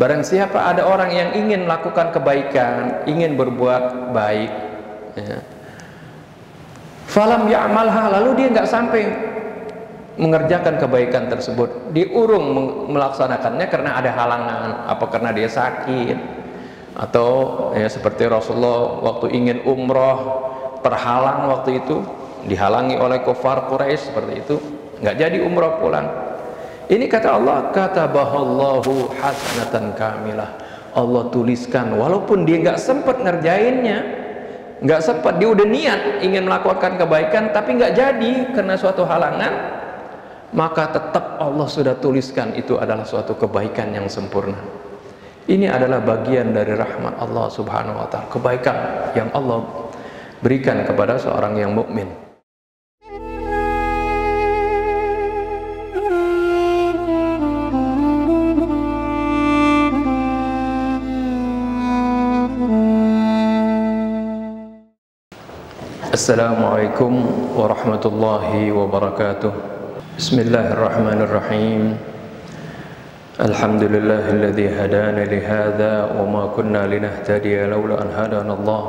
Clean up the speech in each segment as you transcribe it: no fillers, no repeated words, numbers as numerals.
Barang siapa ada orang yang ingin melakukan kebaikan, ingin berbuat baik, ya, falam ya'malha, lalu dia nggak sampai mengerjakan kebaikan tersebut, diurung melaksanakannya karena ada halangan, apa karena dia sakit, atau ya seperti Rasulullah waktu ingin umroh terhalang, waktu itu dihalangi oleh kufar Quraisy seperti itu, nggak jadi umroh pulang. Ini kata Allah, katabahallahu hasanatan kamilah, Allah tuliskan walaupun dia nggak sempat ngerjainnya, nggak sempat, dia udah niat ingin melakukan kebaikan tapi nggak jadi karena suatu halangan, maka tetap Allah sudah tuliskan itu adalah suatu kebaikan yang sempurna. Ini adalah bagian dari rahmat Allah subhanahu wa ta'ala, kebaikan yang Allah berikan kepada seorang yang mukmin. Assalamualaikum warahmatullahi wabarakatuh. Bismillahirrahmanirrahim. Alhamdulillahilladzi hadana lihadza wa ma kunna linahtadiya laula an hadana Allah.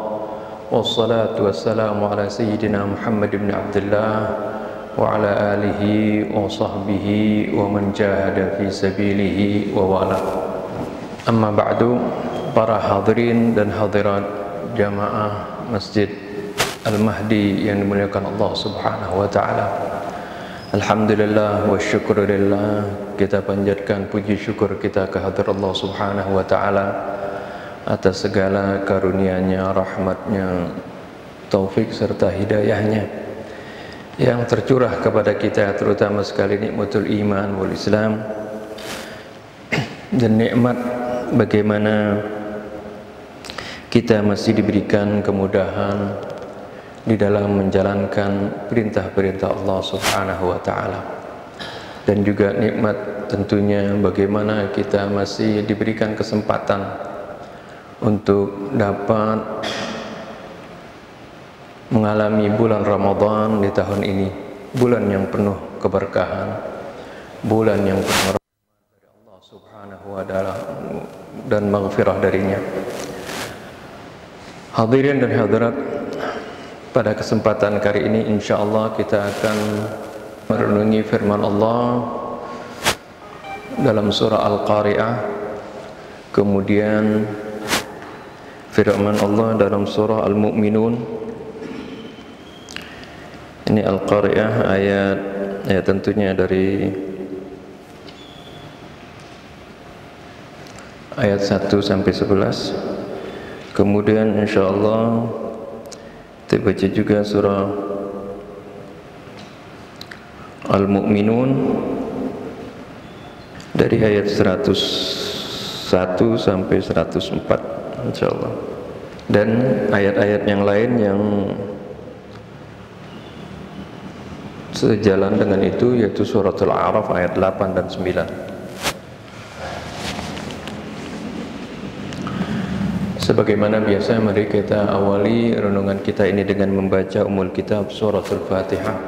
Wassalatu wassalamu ala sayyidina Muhammad ibn Abdullah wa ala alihi wa sahbihi wa man jahada fi sabilihi wa wala. Amma ba'du, para hadirin dan hadirat jamaah Masjid Al-Mahdi yang dimuliakan Allah subhanahu wa ta'ala. Alhamdulillah wa syukurillah, kita panjatkan puji syukur kita kehadirat Allah subhanahu wa ta'ala atas segala karunia-Nya, rahmat-Nya, taufik serta hidayahnya yang tercurah kepada kita, terutama sekali nikmatul iman wal Islam, dan nikmat bagaimana kita masih diberikan kemudahan di dalam menjalankan perintah-perintah Allah subhanahu wa ta'ala, dan juga nikmat tentunya bagaimana kita masih diberikan kesempatan untuk dapat mengalami bulan Ramadan di tahun ini, bulan yang penuh keberkahan, bulan yang penuh rahmat dari Allah subhanahu wa ta'ala dan maghfirah darinya. Hadirin dan hadirat, pada kesempatan kali ini insyaallah kita akan merenungi firman Allah dalam surah Al-Qari'ah, kemudian firman Allah dalam surah Al-Mu'minun. Ini Al-Qari'ah ayat tentunya dari ayat 1 sampai 11. Kemudian insyaallah kita baca juga surah Al-Mu'minun dari ayat 101 sampai 104 insyaallah, dan ayat-ayat yang lain yang sejalan dengan itu, yaitu suratul A'raf ayat 8 dan 9. Sebagaimana biasa, mari kita awali renungan kita ini dengan membaca Ummul Kitab suratul Fatihah.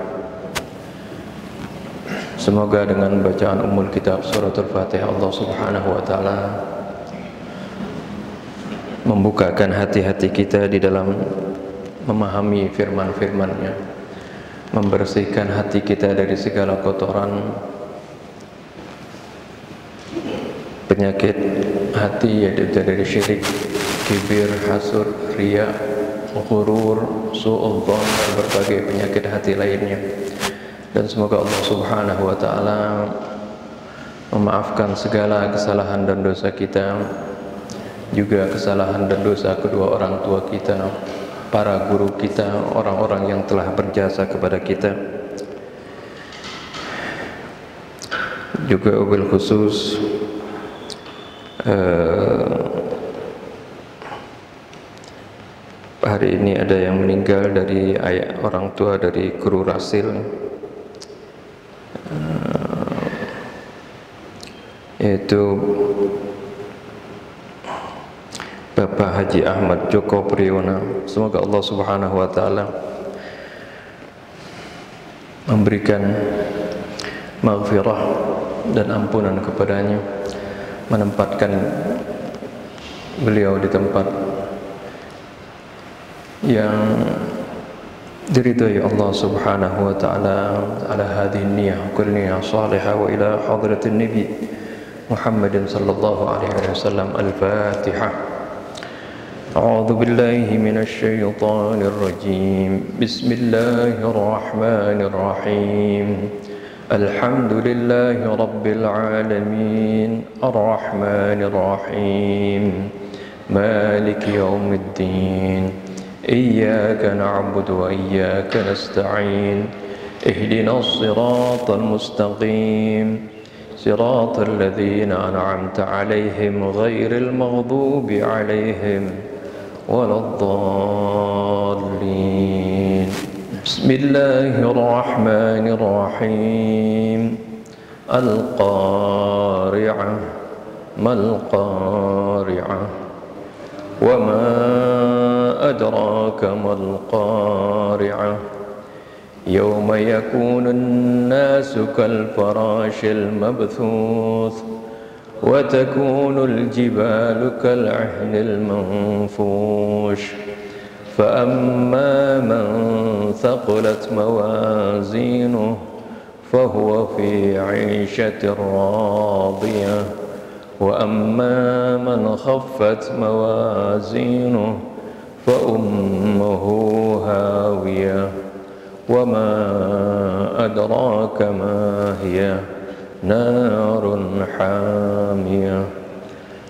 Semoga dengan bacaan Ummul Kitab suratul Fatihah Allah subhanahu wa ta'ala membukakan hati-hati kita di dalam memahami firman-firman-Nya, membersihkan hati kita dari segala kotoran penyakit hati, yaitu dari syirik, kibir, hasud, riya, ghurur, su'udzon, dan berbagai penyakit hati lainnya. Dan semoga Allah subhanahu wa ta'ala memaafkan segala kesalahan dan dosa kita, juga kesalahan dan dosa kedua orang tua kita, para guru kita, orang-orang yang telah berjasa kepada kita, juga wabil khusus hari ini ada yang meninggal dari ayah orang tua dari Guru Rasil, yaitu Bapak Haji Ahmad Joko Priyono. Semoga Allah subhanahu wa ta'ala memberikan maghfirah dan ampunan kepadanya, menempatkan beliau di tempat yang diridhai Allah Subhanahu wa taala ala hadhihi niyyah kulli niyyah salihah wa ila hadratin nabi Muhammadin sallallahu alaihi wasallam. Al-Fatihah. A'udzu billahi minasy syaithanir rajim. Bismillahir rahmanir rahim. Alhamdulillahi rabbil alamin. Arrahmanir rahim. Maliki yaumiddin. Iyyaka na'budu wa iyyaka nasta'in. Ihdinas siratal mustaqim. صراط الذين أنعمت عليهم غير المغضوب عليهم ولا الضالين. بسم الله الرحمن الرحيم. القارعة ما القارعة وما أدراك ما القارعة يوم يكون الناس كالفراش المبثوث وتكون الجبال كالعهن المنفوش فأما من ثقلت موازينه فهو في عيشة راضية وأما من خفت موازينه فأمه هاوية وما أدراك ما هي نار حامية.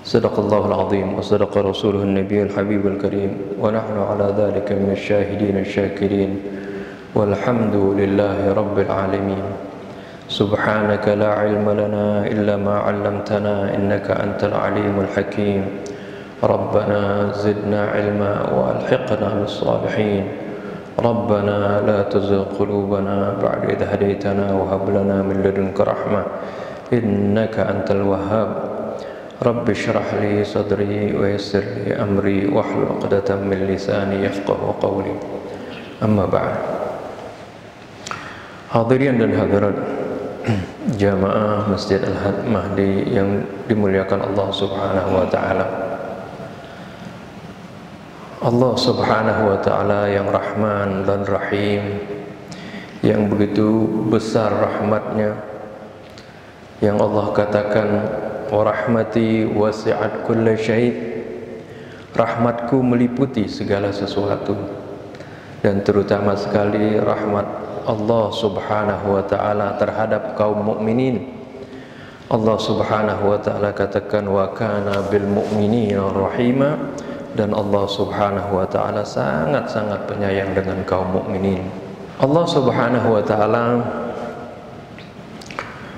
صدق الله العظيم وصدق رسوله النبي الحبيب الكريم ونحن على ذلك من الشاهدين الشاكرين والحمد لله رب العالمين. سبحانك لا علم لنا إلا ما علمتنا إنك أنت العليم الحكيم. ربنا زدنا علما وألحقنا بالصالحين. ربنا لا تزغ قلوبنا بعد إذ هديتنا وهب لنا من لدنك رحمة إنك أنت الوهاب. رب اشرح لي صدري ويسر لي أمري واحلل عقدة من لساني يفقهوا قولي. أما بعد. Hadirin dan hadirat jamaah Masjid Al-Mahdi yang dimuliakan Allah Subhanahu wa taala. Allah Subhanahu wa ta'ala yang Rahman dan Rahim, yang begitu besar rahmatnya, yang Allah katakan wa rahmati wasi'at kulla syai', rahmatku meliputi segala sesuatu, dan terutama sekali rahmat Allah Subhanahu wa ta'ala terhadap kaum mukminin. Allah Subhanahu wa ta'ala katakan wa kana bil mu'minina rahima, dan Allah Subhanahu wa ta'ala sangat-sangat penyayang dengan kaum mukminin. Allah Subhanahu wa ta'ala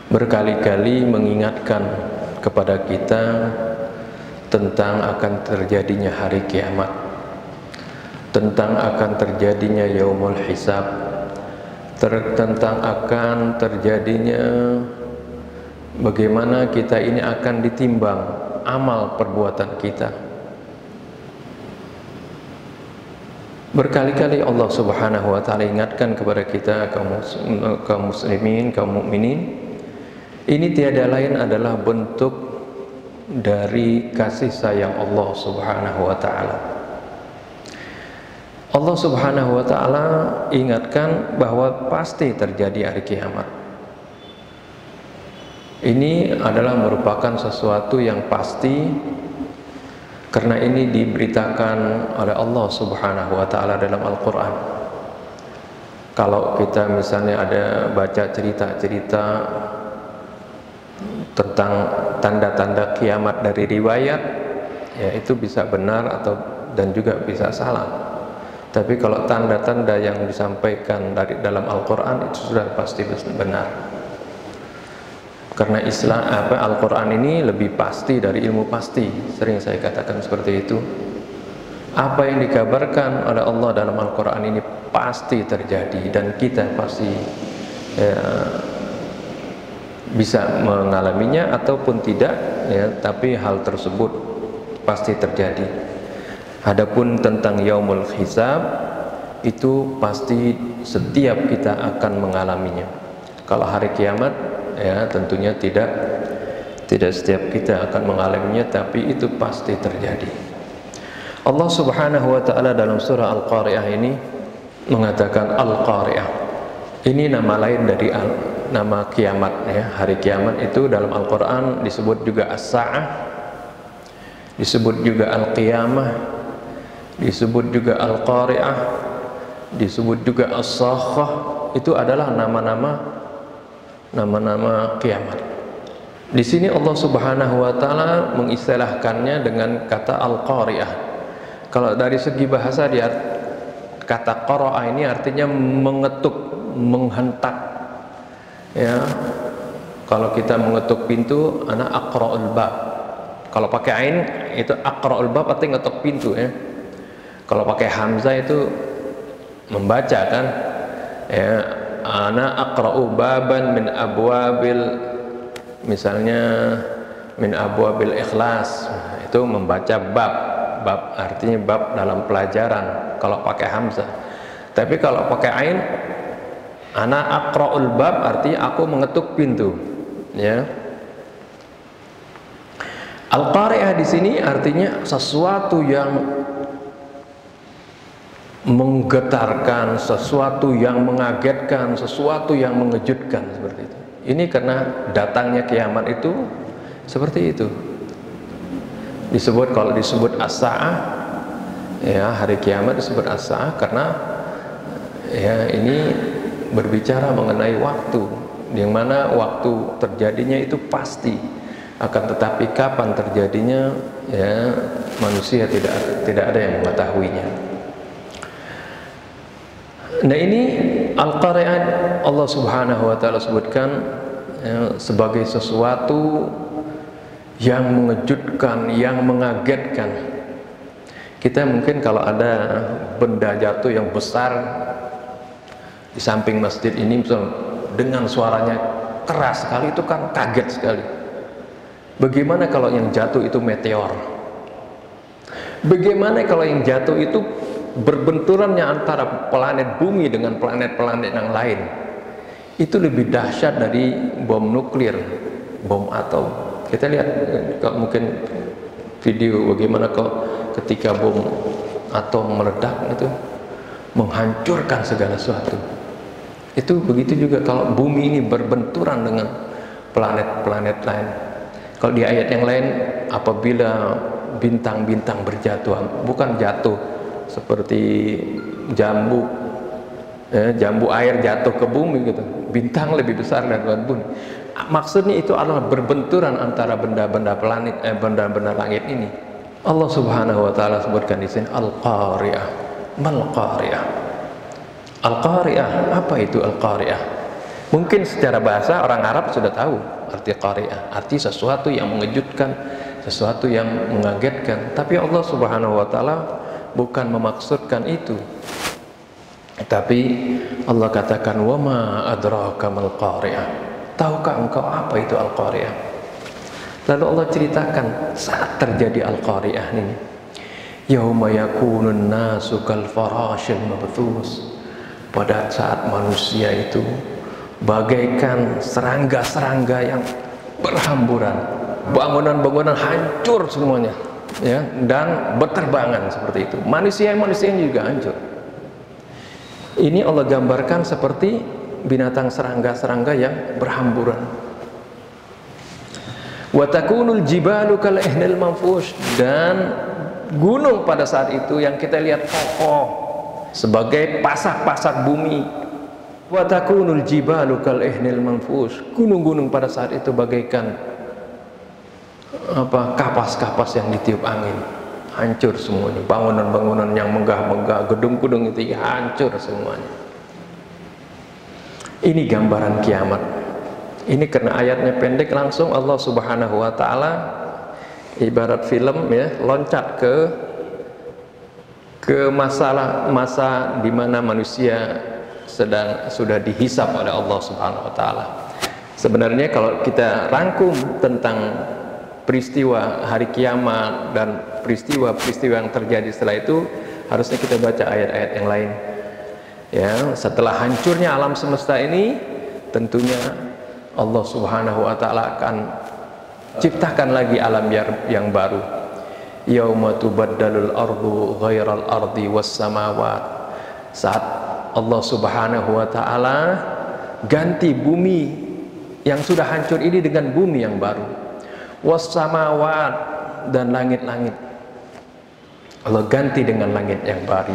berkali-kali mengingatkan kepada kita tentang akan terjadinya hari kiamat, tentang akan terjadinya yaumul hisab, tentang akan terjadinya bagaimana kita ini akan ditimbang amal perbuatan kita. Berkali-kali Allah Subhanahu wa ta'ala ingatkan kepada kita kaum muslimin, kaum mukminin, ini tiada lain adalah bentuk dari kasih sayang Allah Subhanahu wa ta'ala. Allah Subhanahu wa ta'ala ingatkan bahwa pasti terjadi hari kiamat. Ini adalah merupakan sesuatu yang pasti, karena ini diberitakan oleh Allah Subhanahu wa ta'ala dalam Al-Quran. Kalau kita misalnya ada baca cerita-cerita tentang tanda-tanda kiamat dari riwayat, ya itu bisa benar dan juga bisa salah. Tapi kalau tanda-tanda yang disampaikan dari dalam Al-Quran itu sudah pasti benar. Karena Al-Quran ini lebih pasti dari ilmu pasti. Sering saya katakan seperti itu. Apa yang dikabarkan oleh Allah dalam Al-Quran ini pasti terjadi, dan kita pasti bisa mengalaminya ataupun tidak, ya, tapi hal tersebut pasti terjadi. Adapun tentang yaumul hisab, itu pasti setiap kita akan mengalaminya. Kalau hari kiamat, ya tentunya Tidak setiap kita akan mengalaminya, tapi itu pasti terjadi. Allah Subhanahu wa taala dalam surah Al-Qari'ah ini mengatakan Al-Qari'ah. Ini nama lain dari nama kiamat ya. Hari kiamat itu dalam Al-Qur'an disebut juga As-Sa'ah, disebut juga Al-Qiyamah, disebut juga Al-Qari'ah, disebut juga As-Sakhah. Itu adalah nama-nama kiamat. Di sini Allah Subhanahu wa taala mengistilahkannya dengan kata Al-Qari'ah. Kalau dari segi bahasa dia kata qara'a ini artinya mengetuk, menghentak. Ya. Kalau kita mengetuk pintu, ana aqra'ul bab. Kalau pakai ain itu aqra'ul bab artinya ngetuk pintu ya. Kalau pakai hamzah itu membaca kan. Ya, ana aqra'u baban min abwabil, misalnya min abwabil ikhlas, itu membaca bab artinya bab dalam pelajaran kalau pakai hamzah. Tapi kalau pakai ain, ana aqra'ul bab artinya aku mengetuk pintu ya. Al-Qari'ah di sini artinya sesuatu yang menggetarkan, sesuatu yang mengagetkan, sesuatu yang mengejutkan, seperti itu. Ini karena datangnya kiamat itu seperti itu. Kalau disebut as-sa'ah ya, hari kiamat disebut as-sa'ah karena ya ini berbicara mengenai waktu, yang mana waktu terjadinya itu pasti, akan tetapi kapan terjadinya ya manusia tidak ada yang mengetahuinya. Nah, ini Al-Qari'ah Allah Subhanahu wa taala sebutkan ya, sebagai sesuatu yang mengejutkan, yang mengagetkan. Kita mungkin kalau ada benda jatuh yang besar di samping masjid ini misalnya, dengan suaranya keras sekali, itu kan kaget sekali. Bagaimana kalau yang jatuh itu meteor? Bagaimana kalau yang jatuh itu berbenturannya antara planet bumi dengan planet-planet yang lain? Itu lebih dahsyat dari bom nuklir, bom atom. Kita lihat kalau mungkin video bagaimana kalau ketika bom atom meledak itu menghancurkan segala sesuatu. Itu begitu juga kalau bumi ini berbenturan dengan planet-planet lain. Kalau di ayat yang lain, apabila bintang-bintang berjatuhan, bukan jatuh seperti jambu air jatuh ke bumi gitu, bintang lebih besar dari bumi. Maksudnya itu adalah berbenturan antara benda-benda planet, benda-benda langit ini. Allah Subhanahu wa taala sebutkan di sini Al-Qari'ah. Mal Qari'ah. Al-Qari'ah, apa itu Al-Qari'ah? Mungkin secara bahasa orang Arab sudah tahu arti Qari'ah, arti sesuatu yang mengejutkan, sesuatu yang mengagetkan. Tapi Allah Subhanahu wa taala bukan memaksudkan itu. Tapi Allah katakan wa ma adraka mal qari'ah. Tahukah engkau apa itu Al-Qari'ah? Lalu Allah ceritakan saat terjadi Al-Qari'ah ini. Yauma yakunun nasu kal farashil mabthus. Pada saat manusia itu bagaikan serangga-serangga yang berhamburan, bangunan-bangunan hancur semuanya ya, dan berterbangan seperti itu. Manusia juga hancur. Ini Allah gambarkan seperti binatang serangga-serangga yang berhamburan. Wa takunul jibalu kal ihnil manfush, dan gunung pada saat itu yang kita lihat kokoh sebagai pasak-pasak bumi. Wa takunul jibalu kal ihnil manfush, gunung-gunung pada saat itu bagaikan kapas-kapas yang ditiup angin. Hancur semuanya, bangunan-bangunan yang megah-megah, gedung-gedung itu hancur semuanya. Ini gambaran kiamat. Ini karena ayatnya pendek, langsung Allah Subhanahu wa taala ibarat film ya, loncat ke masa di mana manusia sudah dihisab oleh Allah Subhanahu wa taala. Sebenarnya kalau kita rangkum tentang peristiwa hari kiamat dan peristiwa-peristiwa yang terjadi setelah itu, harusnya kita baca ayat-ayat yang lain ya. Setelah hancurnya alam semesta ini, tentunya Allah Subhanahu wa taala akan ciptakan lagi alam yang baru. Yauma tubaddalul ardu ghairal ardi was samawat. Saat Allah Subhanahu wa taala ganti bumi yang sudah hancur ini dengan bumi yang baru. Was samawat, dan langit-langit Allah ganti dengan langit yang baru.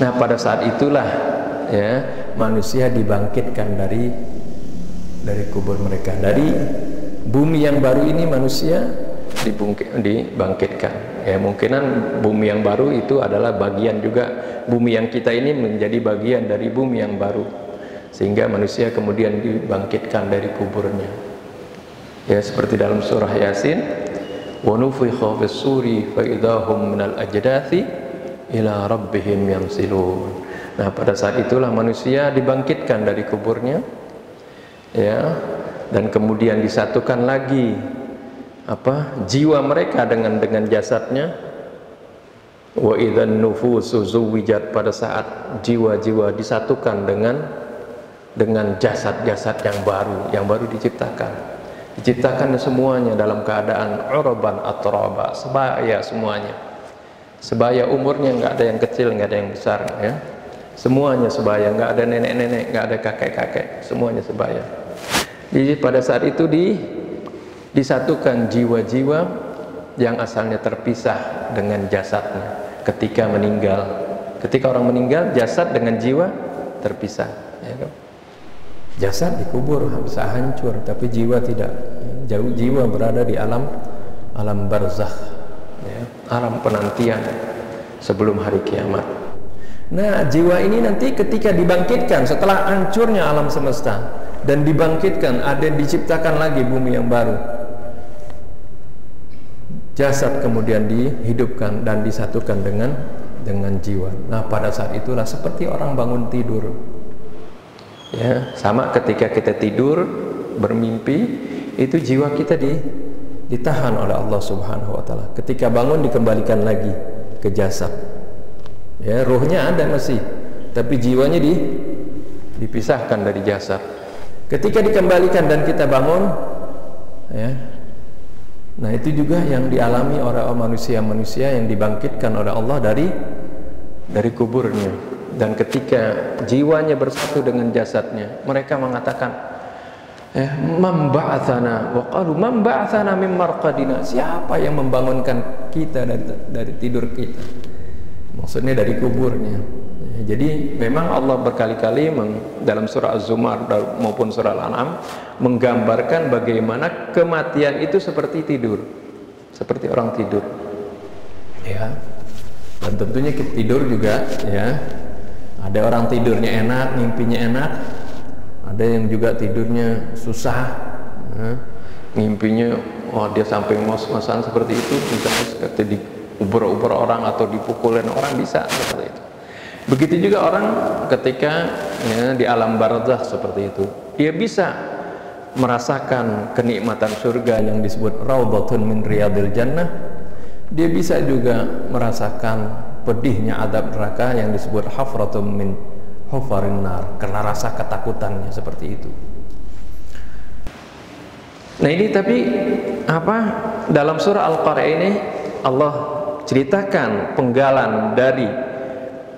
Nah, pada saat itulah ya manusia dibangkitkan dari kubur mereka. Dari bumi yang baru ini manusia dibangkitkan. Ya, mungkinan bumi yang baru itu adalah bagian juga, bumi yang kita ini menjadi bagian dari bumi yang baru, sehingga manusia kemudian dibangkitkan dari kuburnya. Ya, seperti dalam surah Yasin, wa nufikha fis-suri fa idahum minal ajdathi ila rabbihim yansilun. Nah, pada saat itulah manusia dibangkitkan dari kuburnya, ya, dan kemudian disatukan lagi jiwa mereka dengan jasadnya. Wa idzan nufusu zuwijat, pada saat jiwa-jiwa disatukan dengan jasad-jasad yang baru diciptakan semuanya dalam keadaan urban atraba, sebaya semuanya, sebaya umurnya, nggak ada yang kecil, nggak ada yang besar, ya, semuanya sebaya, nggak ada nenek-nenek, nggak ada kakek-kakek, semuanya sebaya. Jadi pada saat itu disatukan jiwa-jiwa yang asalnya terpisah dengan jasadnya ketika meninggal. Ketika orang meninggal, jasad dengan jiwa terpisah, ya kan? Jasad dikubur bisa hancur, tapi jiwa tidak. Jauh, jiwa berada di alam barzakh, ya, alam penantian sebelum hari kiamat. Nah, jiwa ini nanti ketika dibangkitkan setelah hancurnya alam semesta dan dibangkitkan, diciptakan lagi bumi yang baru, jasad kemudian dihidupkan dan disatukan dengan jiwa. Nah, pada saat itulah seperti orang bangun tidur. Ya, sama ketika kita tidur bermimpi, itu jiwa kita ditahan oleh Allah Subhanahu wa taala. Ketika bangun dikembalikan lagi ke jasad. Ya, ruhnya ada masih, tapi jiwanya dipisahkan dari jasad. Ketika dikembalikan dan kita bangun, ya. Nah, itu juga yang dialami oleh manusia-manusia yang dibangkitkan oleh Allah dari kuburnya. Dan ketika jiwanya bersatu dengan jasadnya, mereka mengatakan, man ba'atsana, wa qalu man ba'atsana min marqadina, siapa yang membangunkan kita dari tidur kita, maksudnya dari kuburnya. Jadi memang Allah berkali-kali dalam surah Az-Zumar maupun surah Al-An'am menggambarkan bagaimana kematian itu seperti tidur, seperti orang tidur, ya. Dan tentunya tidur juga, ya, ada orang tidurnya enak, mimpinya enak, ada yang juga tidurnya susah, ya. Mimpinya dia sampai ngos-ngosan seperti itu, misalnya seperti diuber-uber orang atau dipukulin orang, bisa seperti itu. Begitu juga orang ketika, ya, di alam barzakh seperti itu, dia bisa merasakan kenikmatan surga yang disebut raudhatun min riyadil jannah. Dia bisa juga merasakan pedihnya adab neraka yang disebut hafratun min hufarin nar, karena rasa ketakutannya seperti itu. Nah, ini tapi dalam surah Al-Qari'ah ini Allah ceritakan penggalan dari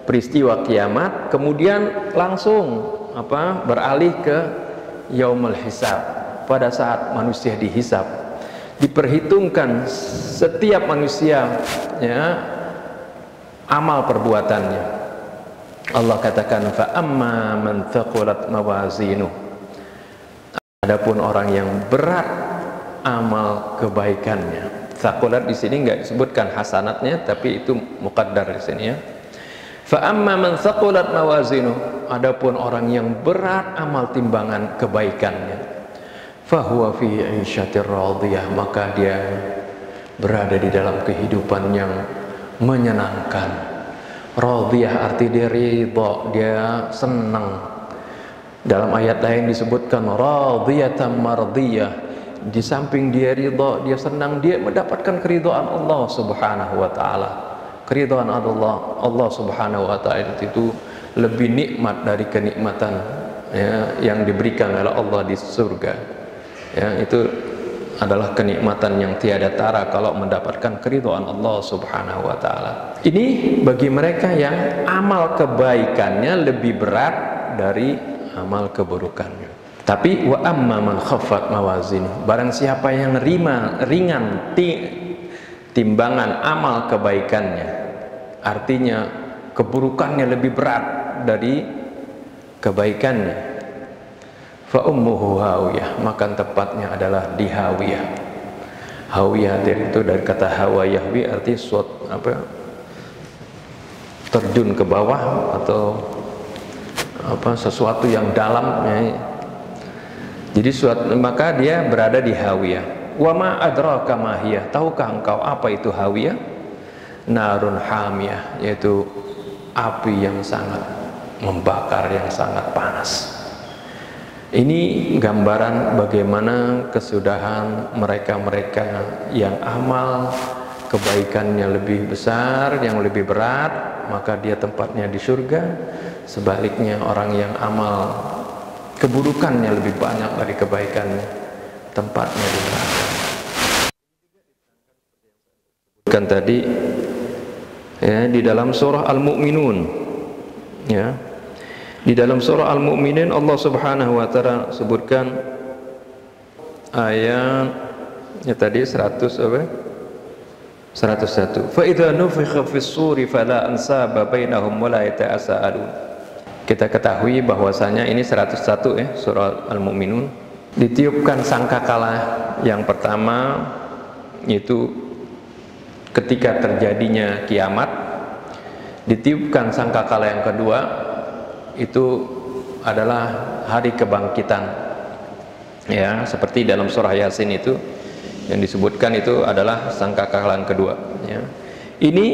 peristiwa kiamat, kemudian langsung beralih ke yaumul hisab, pada saat manusia dihisab, diperhitungkan setiap manusia, ya, amal perbuatannya. Allah katakan, fa amma man thaqulat mawazinuh, adapun orang yang berat amal kebaikannya. Thaqulat di sini enggak disebutkan hasanatnya, tapi itu muqaddar di sini, ya. Fa amma man thaqulat mawazinuh, adapun orang yang berat amal timbangan kebaikannya, fahuwa fi 'isyatir radiyah, maka dia berada di dalam kehidupan yang menyenangkan. Radiyah arti dia ridha, dia senang. Dalam ayat lain disebutkan radiyatan mardiyah, di samping dia ridha, dia senang, dia mendapatkan keridhaan Allah Subhanahu wa taala. Keridhaan Allah Subhanahu wa taala itu lebih nikmat dari kenikmatan, ya, yang diberikan oleh Allah di surga. Ya, itu adalah kenikmatan yang tiada tara kalau mendapatkan keridhaan Allah Subhanahu wa taala. Ini bagi mereka yang amal kebaikannya lebih berat dari amal keburukannya. Tapi wa amma man khaffat mawazin, barang siapa yang ringan timbangan amal kebaikannya, artinya keburukannya lebih berat dari kebaikannya, fa ummuhu hawiyah, maka tempatnya adalah di hawiyah. Hawiyah itu dari kata hawa yahwi, arti terjun ke bawah atau sesuatu yang dalam ya. Jadi maka dia berada di hawiyah. Wa ma adraka ma hiya, tahukah engkau apa itu hawiyah? Narun hamiyah, yaitu api yang sangat membakar, yang sangat panas. Ini gambaran bagaimana kesudahan mereka-mereka yang amal kebaikannya lebih besar, yang lebih berat, maka dia tempatnya di surga. Sebaliknya orang yang amal keburukannya lebih banyak dari kebaikannya, tempatnya di neraka. Kan tadi ya, di dalam surah Al-Mu'minun ya. Di dalam surah Al-Mu'minin Allah Subhanahu wa taala sebutkan ayat ya tadi 101. Fa idza nufikha fis suri fala ansaba bainahum wa la yata'asaalun. Kita ketahui bahwasanya ini 101 ya, surah Al-Mu'minun. Ditiupkan sangkakala yang pertama itu ketika terjadinya kiamat. Ditiupkan sangkakala yang kedua itu adalah hari kebangkitan ya, seperti dalam surah Yasin itu yang disebutkan itu adalah sangkakala yang kedua ya. Ini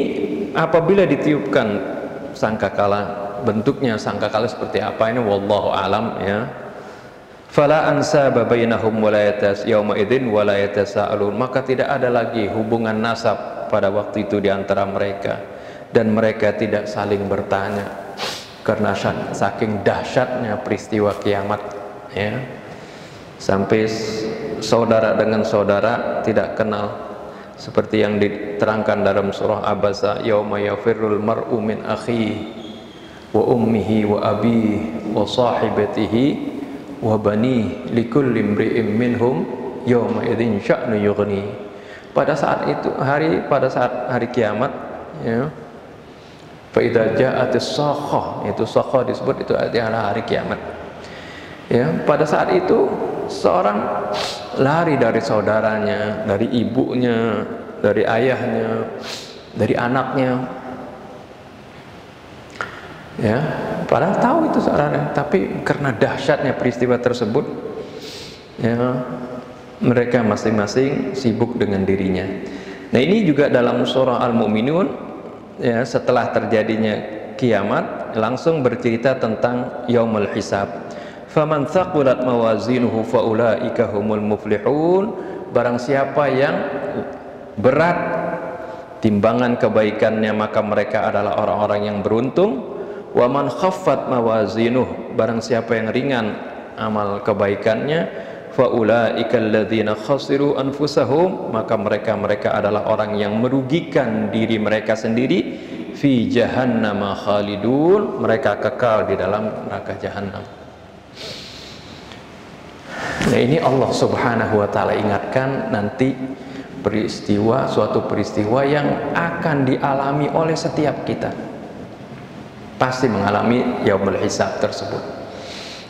apabila ditiupkan sangkakala, bentuknya sangkakala seperti apa ini wallahu alam ya. Fala ansaba bainahum wala yauma idzin wala yatasaalun, maka tidak ada lagi hubungan nasab pada waktu itu di antara mereka, dan mereka tidak saling bertanya karena saking dahsyatnya peristiwa kiamat ya, sampai saudara dengan saudara tidak kenal, seperti yang diterangkan dalam surah Abasa, yauma yafirrul mar'u min akhihi wa ummihi wa abihi wa sahibatihi wa banihi likulli imri'in minhum yauma idzin sya'nu yughni. Pada saat hari kiamat ya, fa idza ja'atis sakhah, itu sakhah disebut itu adalah hari kiamat ya. Pada saat itu seorang lari dari saudaranya, dari ibunya, dari ayahnya, dari anaknya ya, padahal tahu itu saudaranya, tapi karena dahsyatnya peristiwa tersebut ya, mereka masing-masing sibuk dengan dirinya. Nah ini juga dalam surah Al-Mu'minun ya, setelah terjadinya kiamat langsung bercerita tentang yaumul hisab. Faman thaqulat mawazinuhu faulaika humul muflihun, barang siapa yang berat timbangan kebaikannya maka mereka adalah orang-orang yang beruntung. Wa man khaffat mawazinuhu, barang siapa yang ringan amal kebaikannya, faulaika alladzina khasiru anfusahum, maka mereka adalah orang yang merugikan diri mereka sendiri. Fi jahannam khalidun, mereka kekal di dalam neraka jahanam. Nah ini Allah Subhanahu wa taala ingatkan nanti suatu peristiwa yang akan dialami oleh setiap kita. Pasti mengalami yaumul hisab tersebut.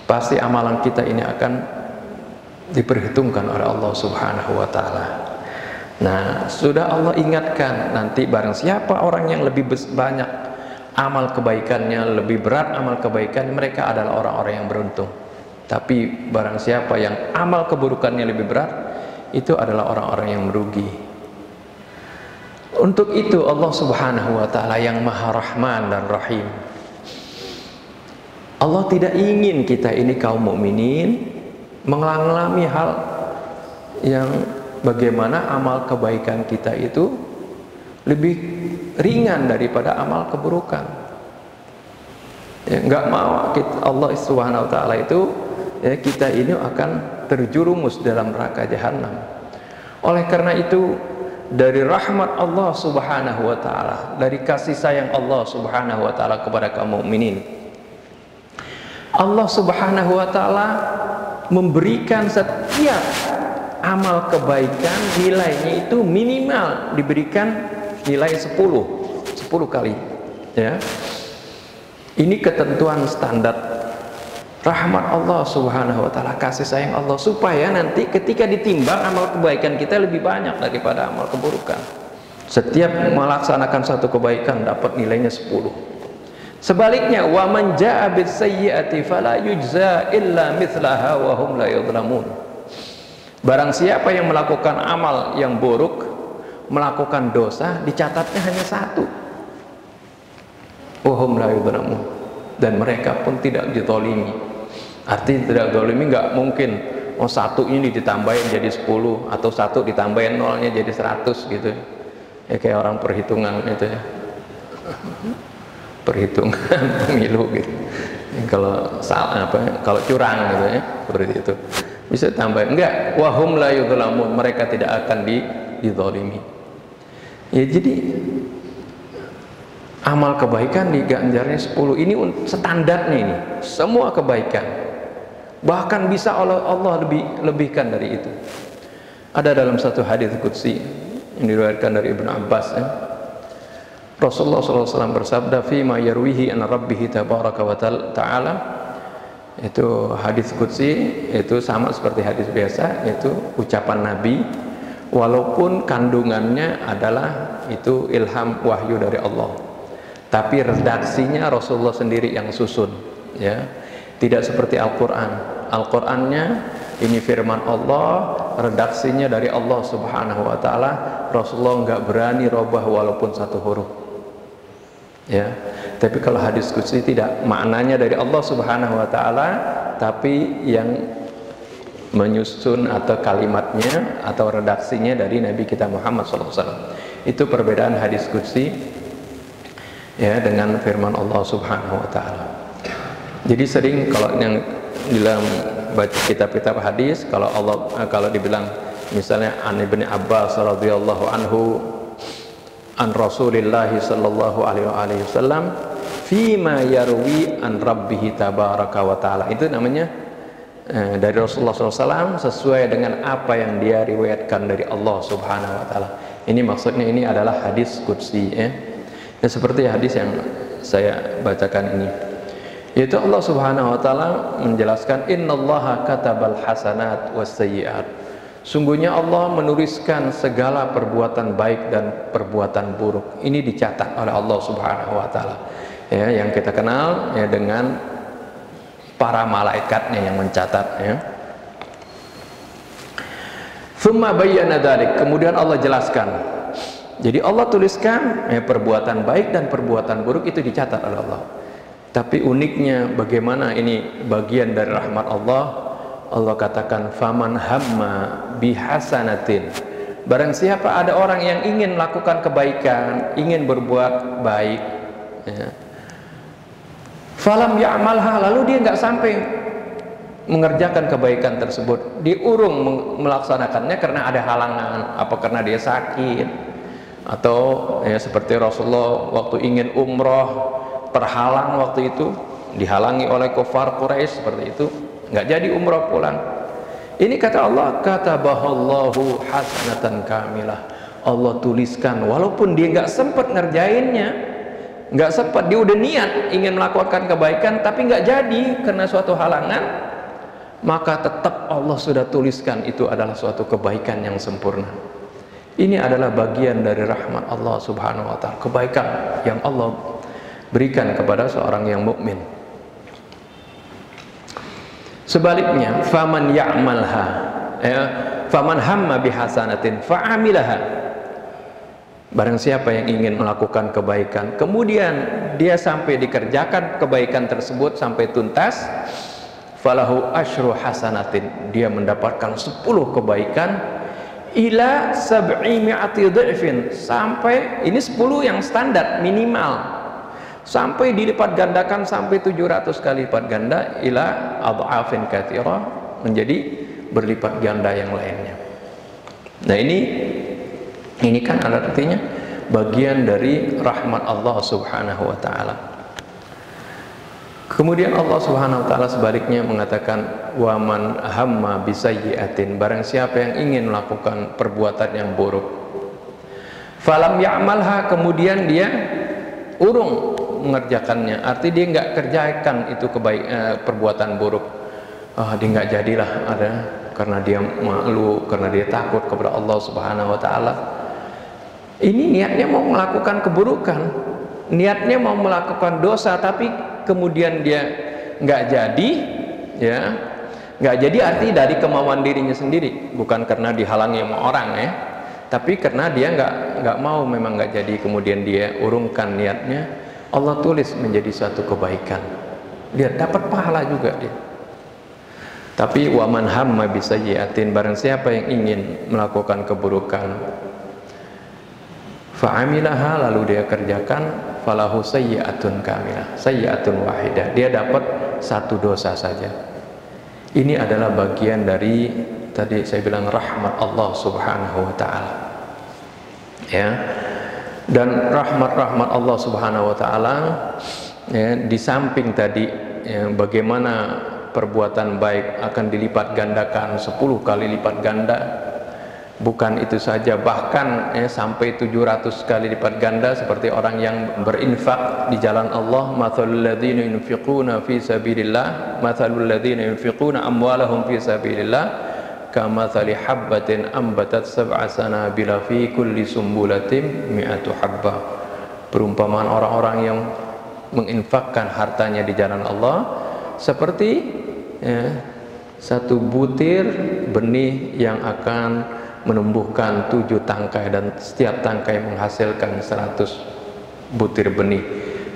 Pasti amalan kita ini akan diperhitungkan oleh Allah Subhanahu wa taala. Nah, sudah Allah ingatkan nanti barang siapa orang yang lebih banyak amal kebaikannya, lebih berat amal kebaikan, mereka adalah orang-orang yang beruntung. Tapi barang siapa yang amal keburukannya lebih berat, itu adalah orang-orang yang merugi. Untuk itu Allah Subhanahu wa taala yang Maha Rahman dan Rahim, Allah tidak ingin kita ini kaum mukminin mengalami hal yang bagaimana amal kebaikan kita itu lebih ringan daripada amal keburukan. Ya, nggak mau Allah Subhanahu wa taala itu ya, kita ini akan terjerumus dalam neraka jahanam. Oleh karena itu, dari rahmat Allah Subhanahu wa taala, dari kasih sayang Allah Subhanahu wa taala kepada kaum mukminin, Allah Subhanahu wa taala memberikan setiap amal kebaikan nilainya itu minimal diberikan nilai 10 kali, ya. Ini ketentuan standar rahmat Allah Subhanahu wa taala, kasih sayang Allah, supaya nanti ketika ditimbang amal kebaikan kita lebih banyak daripada amal keburukan. Setiap melaksanakan satu kebaikan dapat nilainya 10. Sebaliknya, wa man jaa bis sayyi'ati fala yujza illa mithlaha wa hum la yudhlamun. Barang siapa yang melakukan amal yang buruk, melakukan dosa, dicatatnya hanya 1. Wa hum la yudhlamun, dan mereka pun tidak dizalimi. Artinya tidak dizalimi, nggak mungkin satu ini ditambahin jadi 10 atau satu ditambahin nolnya jadi 100 gitu. Ya kayak orang perhitungan itu ya. Perhitungan pemilu gitu. Kalau salah kalau curang gitu ya, seperti itu. Bisa tambah, enggak, wahum la yudhlamun, mereka tidak akan dizalimi. Ya, jadi amal kebaikan diganjarnya 10. Ini standarnya ini. Semua kebaikan. Bahkan bisa Allah lebihkan dari itu. Ada dalam satu hadis qudsi yang diriwayatkan dari Ibnu Abbas, ya. Rasulullah SAW bersabda, fima yarwihi an rabbihi tabaraka wa ta'ala. Itu hadis qudsi, itu sama seperti hadis biasa, itu ucapan Nabi, walaupun kandungannya adalah itu ilham wahyu dari Allah, tapi redaksinya Rasulullah sendiri yang susun, ya. Tidak seperti Al-Quran. Al-Qurannya ini firman Allah, redaksinya dari Allah Subhanahu wa ta'ala. Rasulullah nggak berani robah walaupun satu huruf, ya. Tapi kalau hadis qudsi tidak, maknanya dari Allah Subhanahu wa ta'ala, tapi yang menyusun atau kalimatnya atau redaksinya dari Nabi kita Muhammad SAW. Itu perbedaan hadis qudsi, ya, dengan firman Allah Subhanahu wa ta'ala. Jadi sering kalau yang dalam baca kitab-kitab hadis, kalau dibilang misalnya an Ibnu Abbas radhiyallahu anhu an Rasulillahi sallallahu alaihi wasallam fima yarwi an rabbihi tabaraka wa ta'ala, itu namanya dari Rasulullah SAW sesuai dengan apa yang dia riwayatkan dari Allah Subhanahu wa ta'ala. Ini maksudnya ini adalah hadis qudsi, ya. Dan seperti hadis yang saya bacakan ini, yaitu Allah Subhanahu wa ta'ala menjelaskan, innallaha katabal hasanat was sayyiat. Sungguhnya Allah menuliskan segala perbuatan baik dan perbuatan buruk. Ini dicatat oleh Allah Subhanahu wa ta'ala, ya, yang kita kenal, ya, dengan para malaikatnya yang mencatat, ya. Tsumma bayyana dzalik, kemudian Allah jelaskan. Jadi Allah tuliskan, ya, perbuatan baik dan perbuatan buruk itu dicatat oleh Allah. Tapi uniknya bagaimana ini bagian dari rahmat Allah. Allah katakan, faman hamma bihasanatin, barang siapa ada orang yang ingin melakukan kebaikan, ingin berbuat baik, ya, falam ya'malha, lalu dia nggak sampai mengerjakan kebaikan tersebut, diurung melaksanakannya karena ada halangan, apa karena dia sakit, atau ya seperti Rasulullah waktu ingin umroh terhalang, waktu itu dihalangi oleh kufar Quraisy seperti itu, nggak jadi umroh pulang. Ini kata Allah, katabahallahu hasanatan kamilah, Allah tuliskan walaupun dia nggak sempat ngerjainnya, nggak sempat, dia udah niat ingin melakukan kebaikan tapi nggak jadi karena suatu halangan, maka tetap Allah sudah tuliskan itu adalah suatu kebaikan yang sempurna. Ini adalah bagian dari rahmat Allah Subhanahu wa ta'ala, kebaikan yang Allah berikan kepada seorang yang mukmin. Sebaliknya, faman ya'malha, ya, faman hamma bihasanatin fa'amilaha, barang siapa yang ingin melakukan kebaikan kemudian dia sampai dikerjakan kebaikan tersebut sampai tuntas, falahu asyru hasanatin, dia mendapatkan 10 kebaikan, ila sab'i mi'ati dha'fin, sampai ini 10 yang standar minimal, sampai dilipat gandakan sampai 700 kali lipat ganda, ila adhafin katsira, menjadi berlipat ganda yang lainnya. Nah ini kan artinya bagian dari rahmat Allah Subhanahu wa taala. Kemudian Allah Subhanahu wa taala sebaliknya mengatakan, wa man hamma bisayyi'atin, barang siapa yang ingin melakukan perbuatan yang buruk, falam ya'malha, kemudian dia urung mengerjakannya, arti dia nggak kerjakan itu perbuatan buruk, dia nggak jadilah ada, karena dia malu, karena dia takut kepada Allah Subhanahu wa taala. Ini niatnya mau melakukan keburukan, niatnya mau melakukan dosa, tapi kemudian dia nggak jadi, ya nggak jadi arti dari kemauan dirinya sendiri, bukan karena dihalangi sama orang ya, tapi karena dia nggak mau, memang nggak jadi, kemudian dia urungkan niatnya, Allah tulis menjadi suatu kebaikan, dia dapat pahala juga dia. Tapi waman hamma bisayyi'atin, barang siapa yang ingin melakukan keburukan, fa'amilaha, lalu dia kerjakan, falahu sayyi'atun kamilah, sayyi'atun wahidah, dia dapat satu dosa saja. Ini adalah bagian dari tadi saya bilang rahmat Allah Subhanahu wa taala. Ya. Dan rahmat-rahmat Allah Subhanahu wa taala, ya, di samping tadi ya, bagaimana perbuatan baik akan dilipat gandakan 10 kali lipat ganda, bukan itu saja, bahkan ya, sampai 700 kali lipat ganda, seperti orang yang berinfak di jalan Allah, mathalul ladzina yunfiquna fi sabilillah, mathalul ladzina yunfiquna amwalahum fi sabilillah kamathali habbatin ambatat sab'a sanabila fi kulli sumbulatin mi'atu habbah. Perumpamaan orang-orang yang menginfakkan hartanya di jalan Allah seperti ya, satu butir benih yang akan menumbuhkan 7 tangkai, dan setiap tangkai menghasilkan 100 butir benih,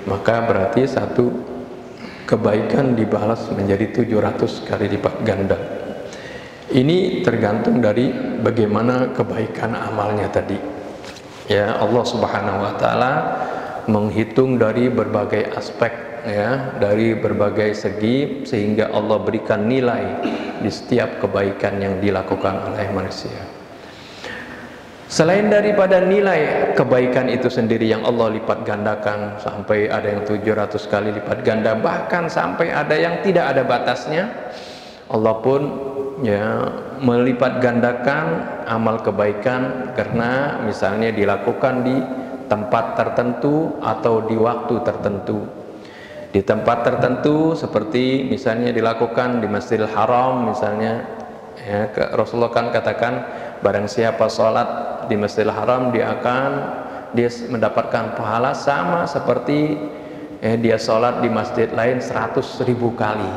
maka berarti satu kebaikan dibalas menjadi 700 kali lipat ganda. Ini tergantung dari bagaimana kebaikan amalnya tadi. Ya, Allah Subhanahu wa taala menghitung dari berbagai aspek, ya, dari berbagai segi, sehingga Allah berikan nilai di setiap kebaikan yang dilakukan oleh manusia. Selain daripada nilai kebaikan itu sendiri yang Allah lipat gandakan, sampai ada yang 700 kali lipat ganda, bahkan sampai ada yang tidak ada batasnya, Allah pun ya melipat gandakan amal kebaikan karena misalnya dilakukan di tempat tertentu atau di waktu tertentu. Di tempat tertentu seperti misalnya dilakukan di Masjidil Haram misalnya, ya, Rasulullah kan katakan, barang siapa sholat di Masjidil Haram dia mendapatkan pahala sama seperti dia sholat di masjid lain 100.000 kali.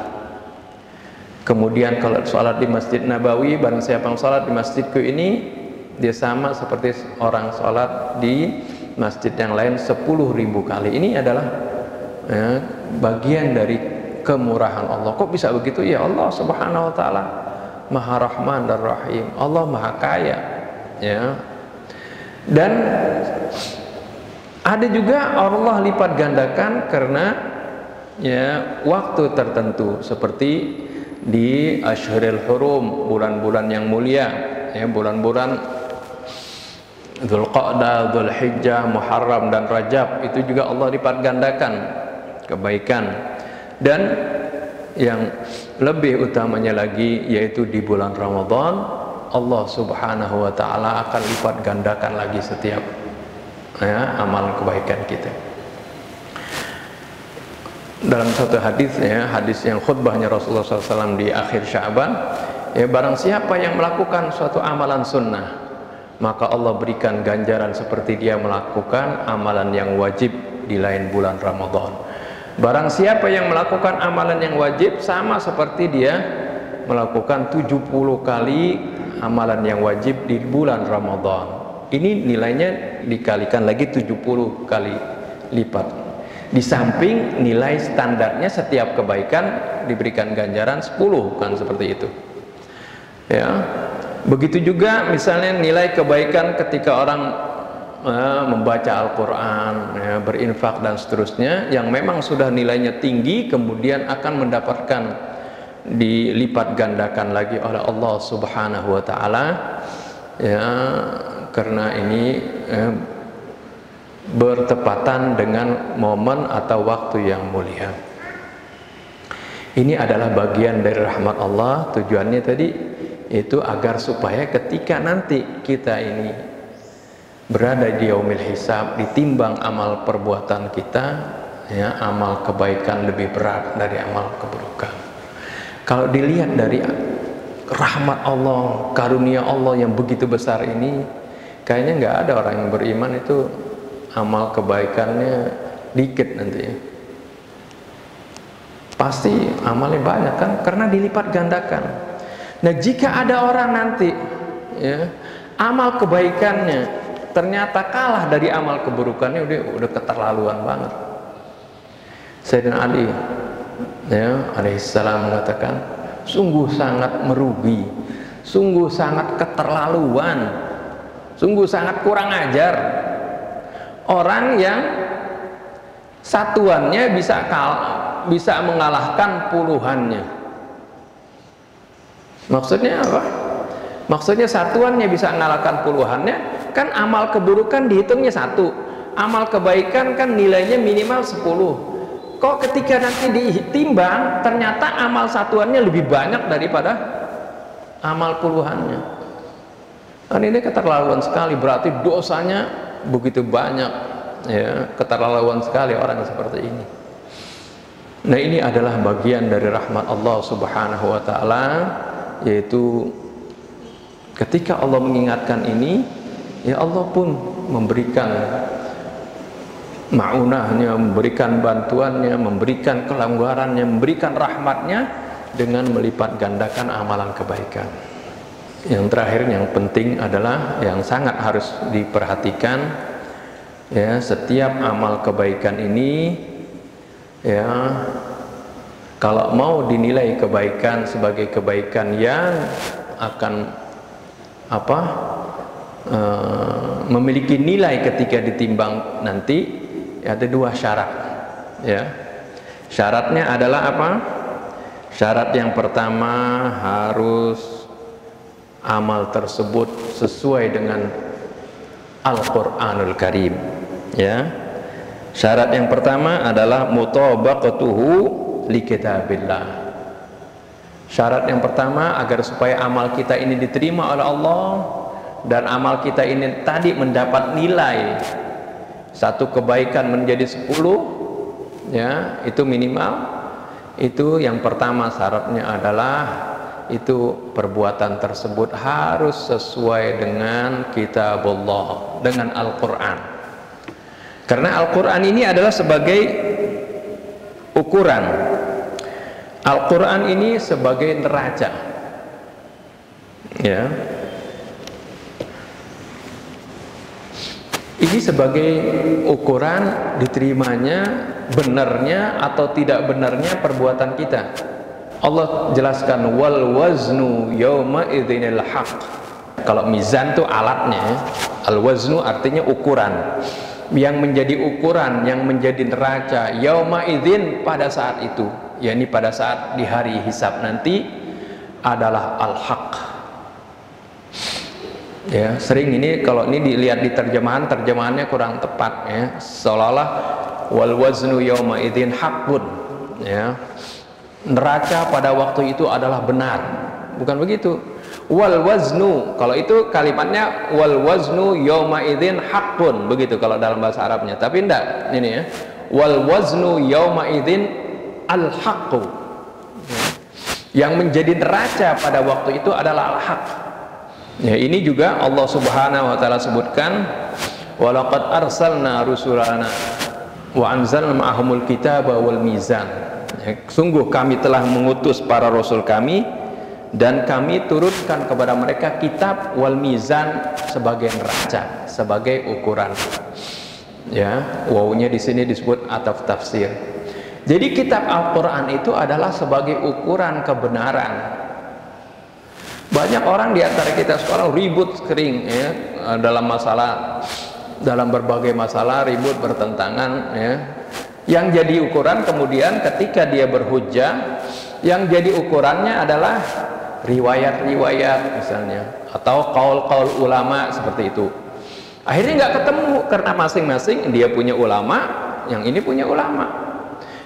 Kemudian kalau sholat di Masjid Nabawi, barang siapa yang sholat di masjidku ini, dia sama seperti orang sholat di masjid yang lain 10.000 kali. Ini adalah ya, bagian dari kemurahan Allah. Kok bisa begitu? Ya, Allah Subhanahu wa taala Maha Rahman dan Rahim, Allah Maha Kaya, ya. Dan ada juga Allah lipat gandakan karena ya waktu tertentu, seperti di Ashhurul Hurum, bulan-bulan yang mulia, ya, bulan-bulan Dzulqa'dah, Dzulhijjah, Muharram dan Rajab, itu juga Allah lipat gandakan kebaikan. Dan yang lebih utamanya lagi yaitu di bulan Ramadan, Allah Subhanahu wa taala akan lipat gandakan lagi setiap ya, amal kebaikan kita. Dalam satu hadis, ya, hadis yang khutbahnya Rasulullah SAW di akhir Sya'ban, ya, barang siapa yang melakukan suatu amalan sunnah, maka Allah berikan ganjaran seperti dia melakukan amalan yang wajib di lain bulan Ramadan. Barang siapa yang melakukan amalan yang wajib, sama seperti dia melakukan 70 kali amalan yang wajib di bulan Ramadan. Ini nilainya dikalikan lagi 70 kali lipat. Di samping nilai standarnya setiap kebaikan diberikan ganjaran 10, kan seperti itu. Ya. Begitu juga misalnya nilai kebaikan ketika orang membaca Al-Quran, ya, berinfak dan seterusnya, yang memang sudah nilainya tinggi, kemudian akan mendapatkan dilipat gandakan lagi oleh Allah Subhanahu wa taala, ya, karena ini bertepatan dengan momen atau waktu yang mulia. Ini adalah bagian dari rahmat Allah. Tujuannya tadi itu agar supaya ketika nanti kita ini berada di yaumil hisab, ditimbang amal perbuatan kita, ya, amal kebaikan lebih berat dari amal keburukan. Kalau dilihat dari rahmat Allah, karunia Allah yang begitu besar ini, kayaknya nggak ada orang yang beriman itu amal kebaikannya dikit nanti ya. Pasti amalnya banyak kan, karena dilipat gandakan. Nah, jika ada orang nanti ya, amal kebaikannya ternyata kalah dari amal keburukannya, udah keterlaluan banget. Sayyidina Ali ya alaihissalam mengatakan, sungguh sangat merugi, sungguh sangat keterlaluan, sungguh sangat kurang ajar orang yang satuannya bisa mengalahkan puluhannya. Maksudnya apa? Maksudnya satuannya bisa mengalahkan puluhannya, kan amal keburukan dihitungnya 1, amal kebaikan kan nilainya minimal 10. Kok ketika nanti ditimbang ternyata amal satuannya lebih banyak daripada amal puluhannya? Kan ini keterlaluan sekali, berarti dosanya begitu banyak ya, keterlaluan sekali orang seperti ini. Nah, ini adalah bagian dari rahmat Allah Subhanahu wa taala, yaitu ketika Allah mengingatkan ini, ya Allah pun memberikan ma'unahnya, memberikan bantuannya, memberikan kelonggarannya, memberikan rahmatnya dengan melipat gandakan amalan kebaikan. Yang terakhir, yang penting adalah yang sangat harus diperhatikan, ya, setiap amal kebaikan ini, ya, kalau mau dinilai kebaikan sebagai kebaikan yang akan memiliki nilai ketika ditimbang nanti, ada 2 syarat ya. Syaratnya adalah apa? Syarat yang pertama, harus amal tersebut sesuai dengan Al-Qur'anul Karim ya. Syarat yang pertama adalah mutabaqatuhu li kitabillah. Syarat yang pertama agar supaya amal kita ini diterima oleh Allah dan amal kita ini tadi mendapat nilai satu kebaikan menjadi 10 ya, itu minimal. Itu yang pertama, syaratnya adalah itu perbuatan tersebut harus sesuai dengan kitabullah, dengan Al-Quran. Karena Al-Quran ini adalah sebagai ukuran. Al-Quran ini sebagai neraca ya. Ini sebagai ukuran diterimanya benarnya atau tidak benarnya perbuatan kita. Allah jelaskan, wal waznu yauma idzinil haq. Kalau mizan itu alatnya, al waznu artinya ukuran. Yang menjadi ukuran, yang menjadi neraca yauma idzin pada saat itu, yakni pada saat di hari hisab nanti, adalah al haq. Ya, sering ini kalau ini dilihat di terjemahannya kurang tepat ya, seolah-olah wal waznu yauma idzin haqqun ya, neraca pada waktu itu adalah benar. Bukan begitu. Wal waznu, kalau itu kalimatnya wal waznu yauma idzin haqqun, begitu kalau dalam bahasa Arabnya. Tapi enggak, ini ya, wal waznu yauma idzin al haqqu. Yang menjadi neraca pada waktu itu adalah al haq. Ya, ini juga Allah Subhanahu wa taala sebutkan, walaqad arsalna rusulana wa anzalna ma'ahumul kitaba wal mizan. Ya, sungguh kami telah mengutus para rasul kami dan kami turunkan kepada mereka kitab wal mizan sebagai neraca, sebagai ukuran. Ya, wawunya di sini disebut ataf tafsir. Jadi kitab Al-Qur'an itu adalah sebagai ukuran kebenaran. Banyak orang di antara kita sekarang ribut sering ya, dalam berbagai masalah ribut bertentangan ya. Yang jadi ukuran kemudian ketika dia berhujjah, yang jadi ukurannya adalah riwayat-riwayat misalnya, atau qaul-qaul ulama seperti itu. Akhirnya nggak ketemu karena masing-masing dia punya ulama, yang ini punya ulama,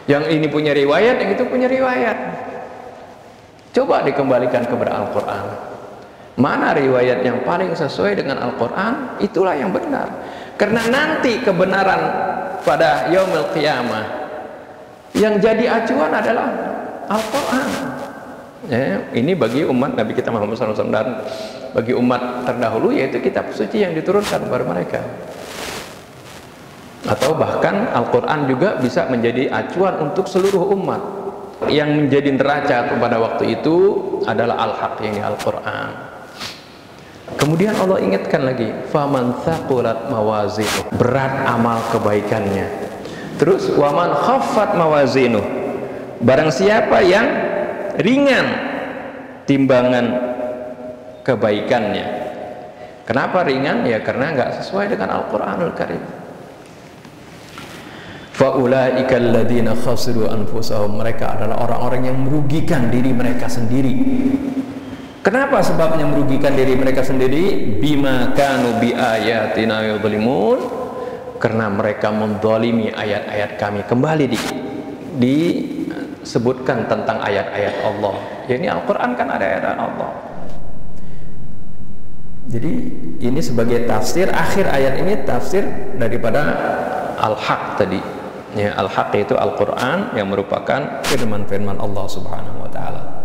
yang ini punya riwayat, yang itu punya riwayat. Coba dikembalikan kepada Al-Quran. Mana riwayat yang paling sesuai dengan Al-Quran, itulah yang benar. Karena nanti kebenaran pada yaumil qiyamah yang jadi acuan adalah Al-Quran. Ya, ini bagi umat Nabi kita Muhammad SAW dan bagi umat terdahulu, yaitu kitab suci yang diturunkan kepada mereka. Atau bahkan Al-Quran juga bisa menjadi acuan untuk seluruh umat. Yang menjadi neraca pada waktu itu adalah Al-Haq, ini Al-Quran. Kemudian Allah ingatkan lagi, faman thaqulat mawazinuh, berat amal kebaikannya. Terus waman khaffat mawazinuh, barang siapa yang ringan timbangan kebaikannya. Kenapa ringan? Ya karena nggak sesuai dengan Al-Quranul Karim. Faulaika alladzina khasiru anfusahum, mereka adalah orang-orang yang merugikan diri mereka sendiri. Kenapa sebabnya merugikan diri mereka sendiri? Bima kanu bi ayatina yadhlimun, karena mereka menzalimi ayat-ayat kami. Kembali disebutkan tentang ayat-ayat Allah. Ya, ini Al-Quran kan ada ayat Allah. Jadi ini sebagai tafsir, akhir ayat ini tafsir daripada Al-Haq tadi. Ya, Al-Haq itu Al-Quran yang merupakan firman-firman Allah Subhanahu wa taala.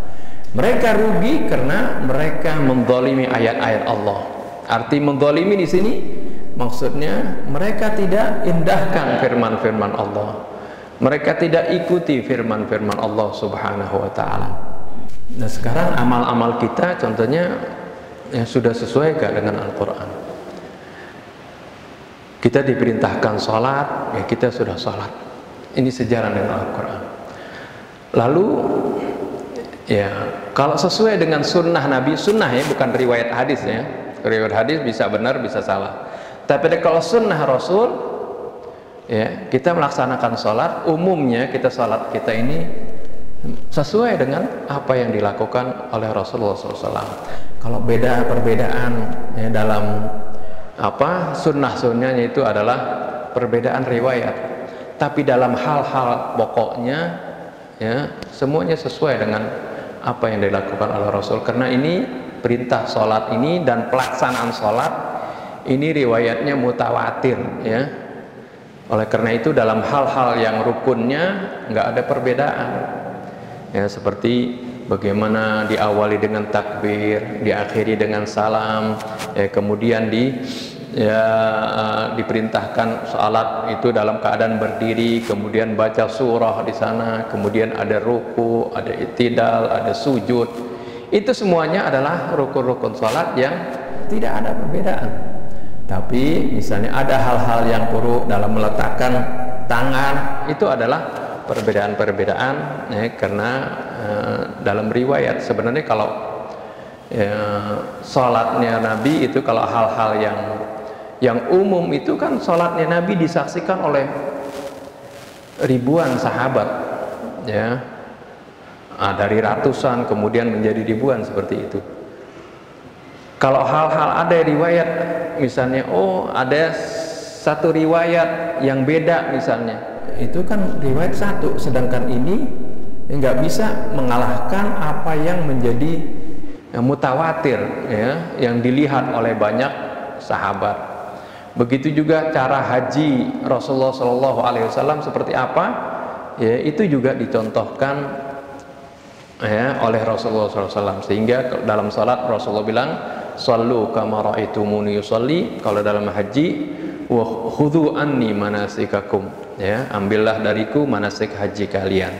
Mereka rugi karena mereka menzalimi ayat-ayat Allah. Arti menzalimi di sini maksudnya mereka tidak indahkan firman-firman Allah. Mereka tidak ikuti firman-firman Allah Subhanahu wa taala. Nah, sekarang amal-amal kita contohnya yang sudah sesuai gak dengan Al-Quran? Kita diperintahkan sholat, ya kita sudah sholat. Ini sejalan dengan Al-Quran. Lalu ya kalau sesuai dengan sunnah Nabi, sunnah ya bukan riwayat hadis ya. Riwayat hadis bisa benar bisa salah. Tapi kalau sunnah Rasul, ya kita melaksanakan sholat, umumnya kita sholat kita ini sesuai dengan apa yang dilakukan oleh Rasulullah SAW. Kalau perbedaan ya, dalam sunnah-sunnahnya itu adalah perbedaan riwayat, tapi dalam hal-hal pokoknya ya semuanya sesuai dengan apa yang dilakukan oleh Rasul. Karena ini perintah sholat ini dan pelaksanaan sholat ini riwayatnya mutawatir ya. Oleh karena itu dalam hal-hal yang rukunnya nggak ada perbedaan ya, seperti bagaimana diawali dengan takbir, diakhiri dengan salam, ya, kemudian diperintahkan salat itu dalam keadaan berdiri, kemudian baca surah di sana, kemudian ada ruku, ada i'tidal, ada sujud. Itu semuanya adalah rukun-rukun salat yang tidak ada perbedaan. Tapi misalnya ada hal-hal yang perlu dalam meletakkan tangan, itu adalah perbedaan-perbedaan ya, karena dalam riwayat sebenarnya kalau sholatnya Nabi itu kalau hal-hal yang umum itu kan sholatnya Nabi disaksikan oleh ribuan sahabat ya, dari ratusan kemudian menjadi ribuan seperti itu. Kalau hal-hal ada riwayat misalnya ada satu riwayat yang beda misalnya, itu kan riwayat satu, sedangkan ini nggak bisa mengalahkan apa yang menjadi mutawatir ya, yang dilihat oleh banyak sahabat. Begitu juga cara haji Rasulullah SAW seperti apa ya, itu juga dicontohkan ya oleh Rasulullah SAW. Sehingga dalam salat Rasulullah bilang shallu kama ra'aitumuni usolli, kalau dalam haji wa khudhu anni manasikakum ya, ambillah dariku manasik haji kalian.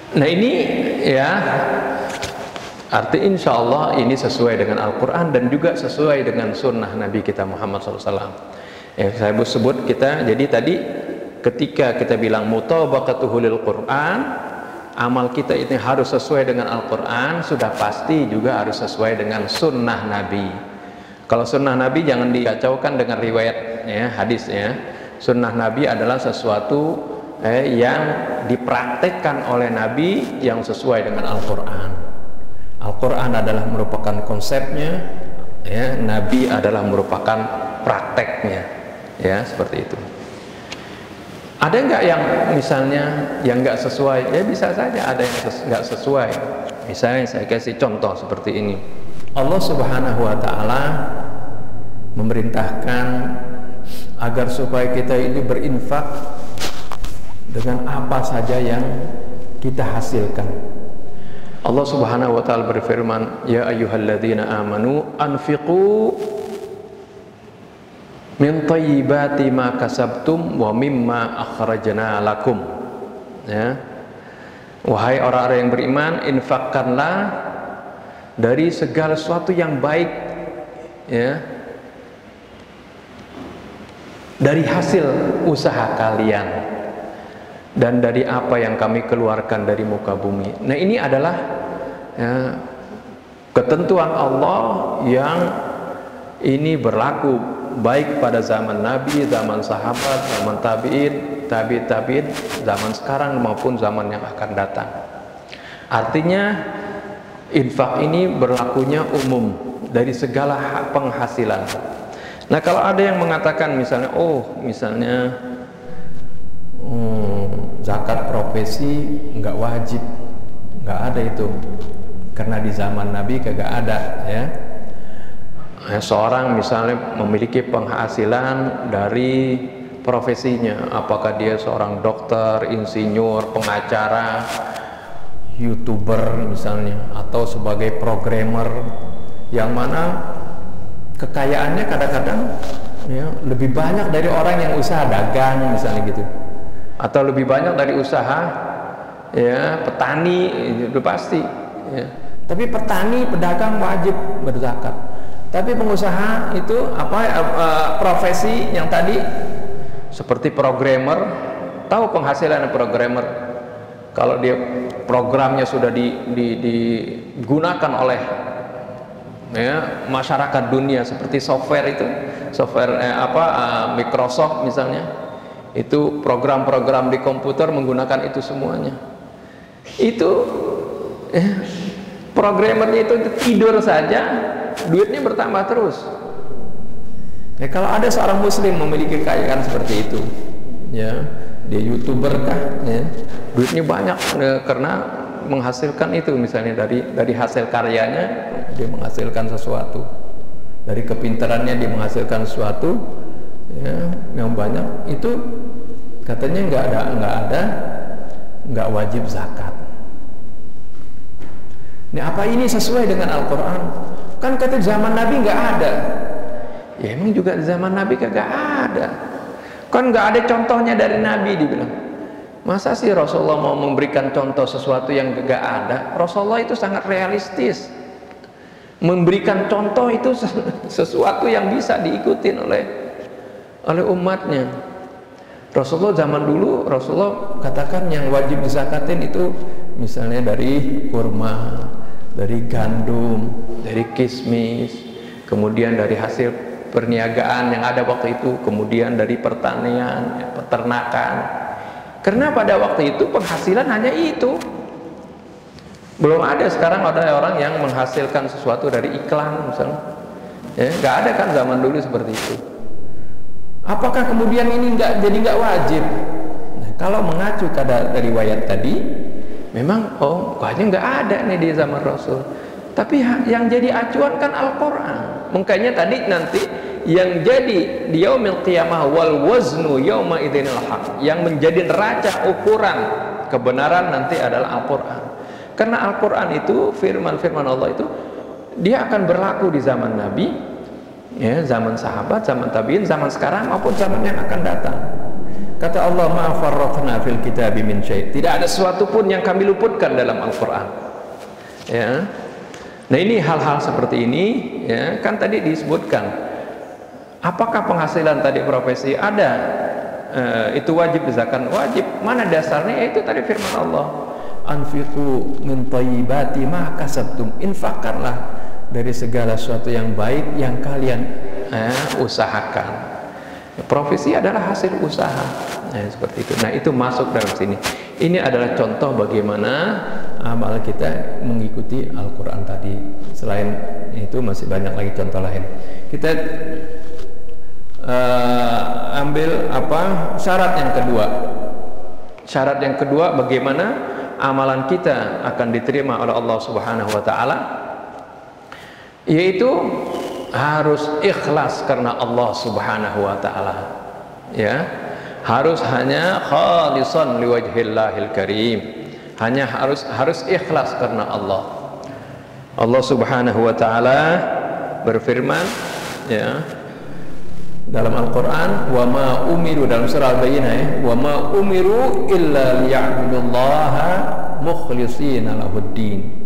Nah ini ya arti insya Allah ini sesuai dengan Al-Quran dan juga sesuai dengan sunnah Nabi kita Muhammad SAW. Yang saya sebut kita, jadi tadi ketika kita bilang mutabaqatuhu lil Quran, amal kita ini harus sesuai dengan Al-Quran, sudah pasti juga harus sesuai dengan sunnah Nabi. Kalau sunnah Nabi jangan dikacaukan dengan riwayat ya, hadis ya. Sunnah Nabi adalah sesuatu yang dipraktekkan oleh Nabi yang sesuai dengan Al-Quran. Al-Quran adalah merupakan konsepnya, ya, Nabi adalah merupakan prakteknya, ya, seperti itu. Ada nggak yang misalnya yang nggak sesuai? Ya bisa saja ada yang nggak sesuai. Misalnya saya kasih contoh seperti ini. Allah Subhanahu wa Ta'ala memerintahkan agar supaya kita ini berinfak dengan apa saja yang kita hasilkan. Allah Subhanahu wa Ta'ala berfirman, ya ayyuhalladzina amanu anfiqu min thayyibati ma kasabtum wa mimma akhrajna lakum. Ya. Wahai orang-orang yang beriman, infakkanlah dari segala sesuatu yang baik, ya, dari hasil usaha kalian dan dari apa yang kami keluarkan dari muka bumi. Nah, ini adalah, ya, ketentuan Allah yang ini berlaku baik pada zaman Nabi, zaman sahabat, zaman tabi'in, tabi'in, zaman sekarang maupun zaman yang akan datang. Artinya infak ini berlakunya umum dari segala penghasilan. Nah, kalau ada yang mengatakan misalnya, misalnya zakat profesi nggak wajib, nggak ada itu, karena di zaman Nabi kagak ada, ya. Seorang misalnya memiliki penghasilan dari profesinya, apakah dia seorang dokter, insinyur, pengacara, YouTuber misalnya, atau sebagai programmer, yang mana kekayaannya kadang-kadang, ya, lebih banyak dari orang yang usaha dagang misalnya gitu, atau lebih banyak dari usaha, ya, petani, itu pasti, ya. Tapi petani, pedagang wajib berzakat. Tapi pengusaha itu profesi yang tadi seperti programmer, tahu penghasilan programmer kalau dia programnya sudah digunakan oleh, ya, masyarakat dunia, seperti software itu, software Microsoft misalnya, itu program-program di komputer menggunakan itu semuanya. Itu, programmernya itu tidur saja duitnya bertambah terus. Ya, kalau ada seorang muslim memiliki kekayaan seperti itu, ya, dia YouTuber kah, ya, duitnya banyak, ya, karena menghasilkan itu, misalnya dari hasil karyanya dia menghasilkan sesuatu, dari kepintarannya dia menghasilkan sesuatu, ya, yang banyak, itu katanya nggak wajib zakat. Nah, apa ini sesuai dengan Al-Quran? Kan kata zaman Nabi nggak ada. Ya emang juga zaman Nabi kagak ada. Kan nggak ada contohnya dari Nabi, dibilang. Masa sih Rasulullah mau memberikan contoh sesuatu yang nggak ada? Rasulullah itu sangat realistis. Memberikan contoh itu sesuatu yang bisa diikutin oleh umatnya. Rasulullah zaman dulu, Rasulullah katakan yang wajib dizakatin itu misalnya dari kurma, dari gandum, dari kismis, kemudian dari hasil perniagaan yang ada waktu itu, kemudian dari pertanian, ya, peternakan. Karena pada waktu itu penghasilan hanya itu. Belum ada sekarang ada orang yang menghasilkan sesuatu dari iklan misalnya. Ya, nggak ada kan zaman dulu seperti itu. Apakah kemudian ini nggak wajib? Nah, kalau mengacu dari riwayat tadi, memang kayaknya nggak ada nih di zaman Rasul. Tapi yang jadi acuan kan Al-Quran. Makanya tadi nanti yang jadi di yaumil qiyamah wal waznu yauma idzinil haq, yang menjadi neraca ukuran kebenaran nanti adalah Al-Quran. Karena Al-Quran itu firman-firman Allah itu dia akan berlaku di zaman Nabi, ya, zaman sahabat, zaman tabi'in, zaman sekarang maupun zaman yang akan datang. Kata Allah, ma farratna fil kitabi min syai'. Tidak ada sesuatu pun yang kami luputkan dalam Al-Quran. Ya. Nah, ini hal-hal seperti ini, ya, kan tadi disebutkan. Apakah penghasilan tadi profesi ada? Itu wajib zakat, wajib. Mana dasarnya? Itu tadi firman Allah. Anfiqu min thayyibati ma kasabtum. Infakkanlah dari segala sesuatu yang baik yang kalian usahakan. Profesi adalah hasil usaha. Nah, seperti itu. Nah, itu masuk dalam sini. Ini adalah contoh bagaimana amal kita mengikuti Al-Quran tadi. Selain itu masih banyak lagi contoh lain. Kita ambil syarat yang kedua. Syarat yang kedua, bagaimana amalan kita akan diterima oleh Allah Subhanahu wa taala, yaitu harus ikhlas karena Allah Subhanahu wa taala. Ya, harus hanya khalisan liwajhillahil karim. Hanya harus ikhlas karena Allah. Allah Subhanahu wa taala berfirman, ya, dalam Al-Quran, wa ma umiru, dalam surah Al-Bayyinah, ya, wa ma umiru illa liya'budullaha mukhlishina lahuddin.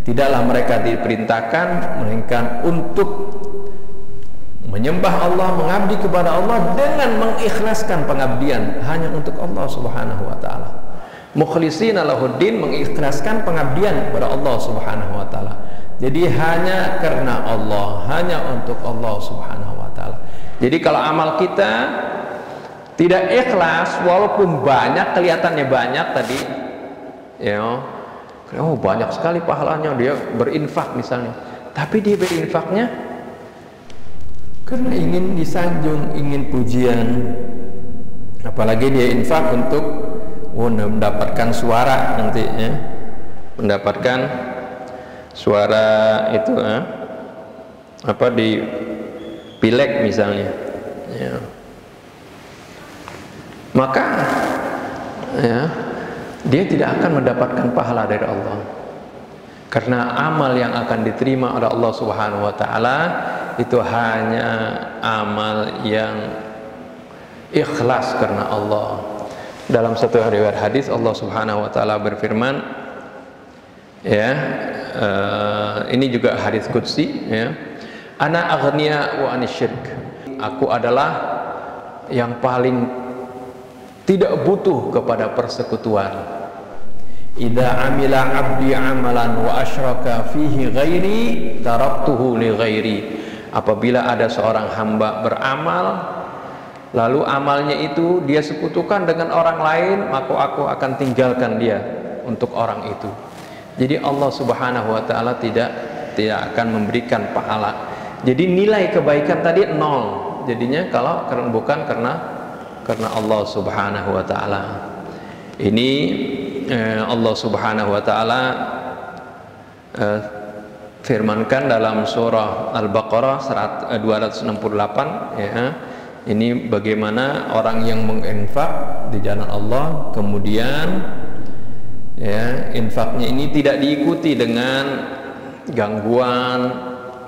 Tidaklah mereka diperintahkan melainkan untuk menyembah Allah, mengabdi kepada Allah dengan mengikhlaskan pengabdian hanya untuk Allah Subhanahu wa taala. Mukhlishina lahuddin, mengikhlaskan pengabdian kepada Allah Subhanahu wa taala. Jadi hanya karena Allah, hanya untuk Allah Subhanahu wa taala. Jadi kalau amal kita tidak ikhlas, walaupun banyak, kelihatannya banyak tadi, ya, oh banyak sekali pahalanya, dia berinfak misalnya, tapi dia berinfaknya karena ingin disanjung, ingin pujian, apalagi dia infak untuk mendapatkan suara nanti, ya, mendapatkan suara itu, di pileg misalnya, ya. Maka, ya, dia tidak akan mendapatkan pahala dari Allah, karena amal yang akan diterima oleh Allah Subhanahu wa taala itu hanya amal yang ikhlas karena Allah. Dalam satu riwayat hadis, Allah Subhanahu wa taala berfirman, ya, ini juga hadis qudsi, ya, ana aghniya wa anisyirk, aku adalah yang paling tidak butuh kepada persekutuan. Idza amila abdi amalan wa asyraka fihi ghairi taraktuhu li ghairi. Apabila ada seorang hamba beramal lalu amalnya itu dia sekutukan dengan orang lain, maka aku akan tinggalkan dia untuk orang itu. Jadi Allah Subhanahu wa taala tidak akan memberikan pahala. Jadi nilai kebaikan tadi nol. Jadinya kalau bukan karena Allah Subhanahu wa taala. Ini Allah Subhanahu wa taala firmankan dalam surah Al-Baqarah 268, ya. Ini bagaimana orang yang menginfak di jalan Allah, kemudian, ya, infaknya ini tidak diikuti dengan gangguan,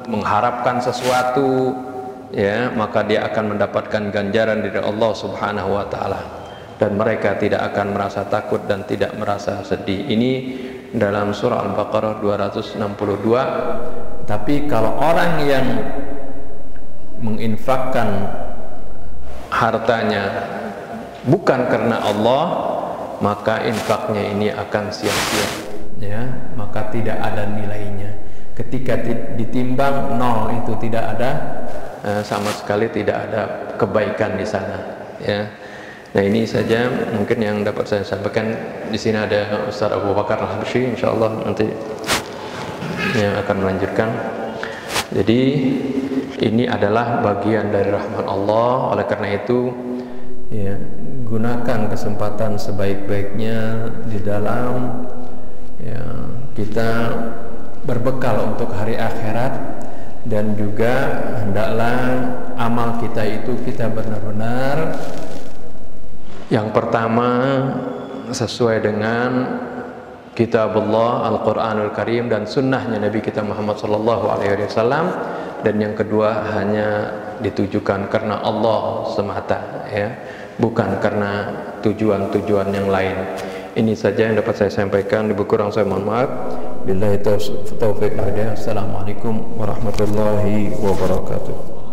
mengharapkan sesuatu, ya, maka dia akan mendapatkan ganjaran dari Allah Subhanahu wa taala, dan mereka tidak akan merasa takut dan tidak merasa sedih. Ini dalam surah Al-Baqarah 262. Tapi kalau orang yang menginfakkan hartanya bukan karena Allah, maka infaknya ini akan sia-sia, ya, maka tidak ada nilainya. Ketika ditimbang nol, itu tidak ada, sama sekali tidak ada kebaikan di sana, ya. Nah, ini saja mungkin yang dapat saya sampaikan. Di sini ada Ustaz Abu Bakar Al-Habsyi, insyaallah nanti yang akan melanjutkan. Jadi ini adalah bagian dari rahmat Allah. Oleh karena itu, ya, gunakan kesempatan sebaik-baiknya di dalam, ya, kita berbekal untuk hari akhirat, dan juga hendaklah amal kita itu kita benar-benar yang pertama sesuai dengan kitabullah Al-Quranul Karim dan sunnahnya Nabi kita Muhammad SAW, dan yang kedua hanya ditujukan karena Allah semata, ya, bukan karena tujuan-tujuan yang lain. Ini saja yang dapat saya sampaikan. Lebih kurang saya mohon maaf. Billahi taufiq. Assalamualaikum warahmatullahi wabarakatuh.